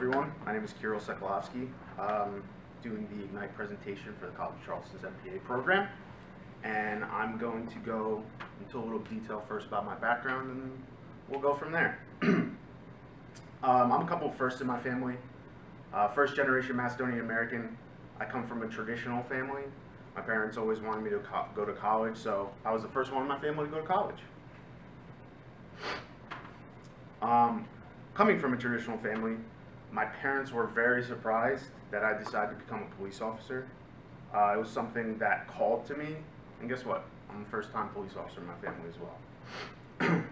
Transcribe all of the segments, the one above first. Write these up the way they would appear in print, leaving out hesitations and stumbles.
everyone. My name is Kiril Sekulovski. Doing the Ignite presentation for the College of Charleston's MPA program. And I'm going to go into a little detail first about my background, and we'll go from there. I'm a couple firsts in my family. First generation Macedonian American. I come from a traditional family. My parents always wanted me to go to college, so I was the first one in my family to go to college. Coming from a traditional family, my parents were very surprised that I decided to become a police officer. It was something that called to me, and guess what? I'm the first time police officer in my family as well.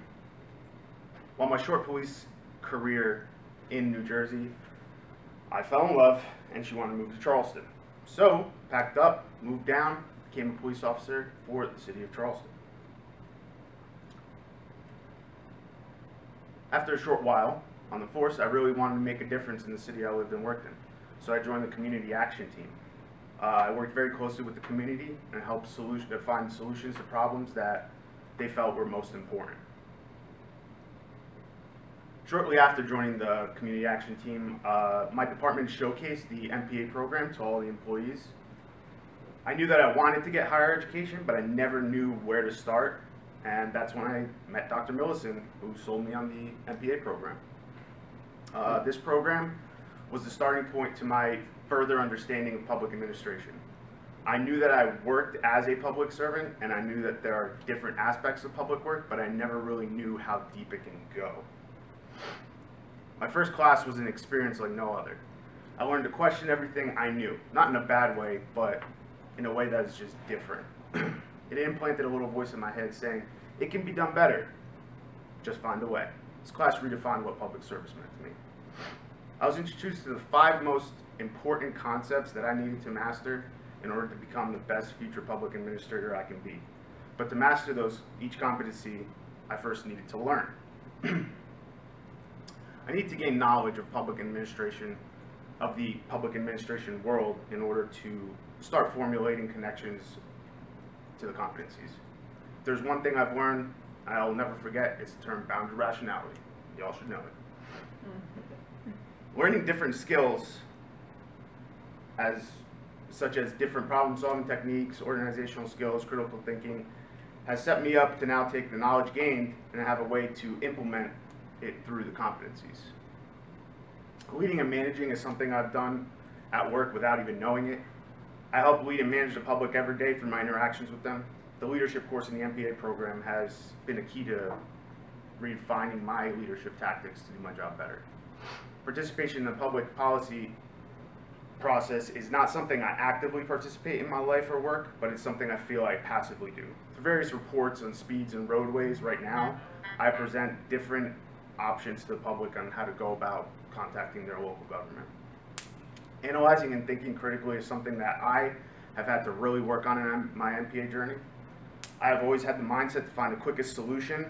While my short police career in New Jersey, I fell in love and she wanted to move to Charleston. So, packed up, moved down, became a police officer for the city of Charleston. After a short while on the force, I really wanted to make a difference in the city I lived and worked in. So I joined the community action team. I worked very closely with the community and helped find solutions to problems that they felt were most important. Shortly after joining the community action team, my department showcased the MPA program to all the employees. I knew that I wanted to get higher education, but I never knew where to start. And that's when I met Dr. Millicent, who sold me on the MPA program. This program was the starting point to my further understanding of public administration. I knew that I worked as a public servant, and I knew that there are different aspects of public work, but I never really knew how deep it can go. My first class was an experience like no other. I learned to question everything I knew, not in a bad way, but in a way that is just different. It implanted a little voice in my head saying, it can be done better, just find a way. This class redefined what public service meant to me. I was introduced to the 5 most important concepts that I needed to master in order to become the best future public administrator I can be. But to master each competency, I first needed to learn. I need to gain knowledge of public administration, of the public administration world, in order to start formulating connections to the competencies. If there's one thing I've learned I'll never forget, it's the term boundary rationality. Y'all should know it. Learning different skills, such as different problem-solving techniques, organizational skills, critical thinking, has set me up to now take the knowledge gained and have a way to implement it through the competencies. Leading and managing is something I've done at work without even knowing it. I help lead and manage the public every day through my interactions with them. The leadership course in the MPA program has been a key to refining my leadership tactics to do my job better. Participation in the public policy process is not something I actively participate in my life or work, but it's something I feel I passively do. Through various reports on speeds and roadways right now, I present different options to the public on how to go about contacting their local government. Analyzing and thinking critically is something that I have had to really work on in my MPA journey. I have always had the mindset to find the quickest solution,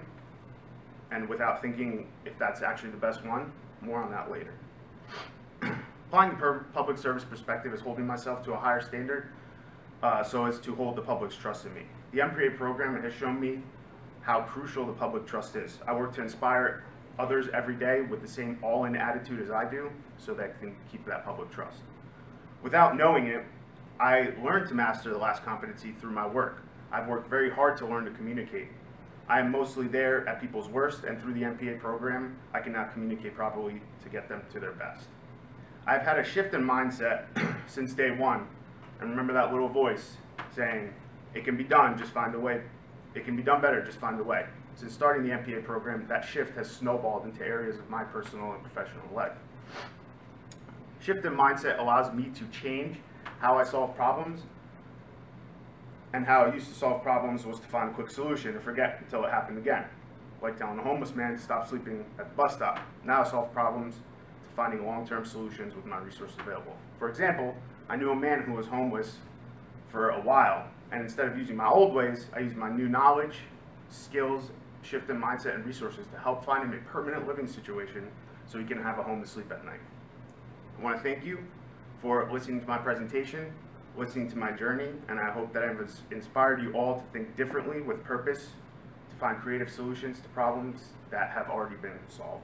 and without thinking if that's actually the best one. More on that later. Applying the public service perspective is holding myself to a higher standard so as to hold the public's trust in me. The MPA program has shown me how crucial the public trust is. I work to inspire others every day with the same all-in attitude as I do, so that I can keep that public trust. Without knowing it, I learned to master the last competency through my work. I've worked very hard to learn to communicate. I am mostly there at people's worst, and through the MPA program, I can now communicate properly to get them to their best. I've had a shift in mindset since day one, and remember that little voice saying, it can be done, just find a way. It can be done better, just find a way. Since starting the MPA program, that shift has snowballed into areas of my personal and professional life. Shift in mindset allows me to change how I solve problems, and how I used to solve problems was to find a quick solution and forget until it happened again. Like telling a homeless man to stop sleeping at the bus stop. Now I solve problems to finding long-term solutions with my resources available. For example, I knew a man who was homeless for a while, and instead of using my old ways, I used my new knowledge, skills, shift in mindset, and resources to help find him a permanent living situation so he can have a home to sleep at night. I want to thank you for listening to my presentation, listening to my journey, and I hope that I've inspired you all to think differently with purpose, to find creative solutions to problems that have already been solved.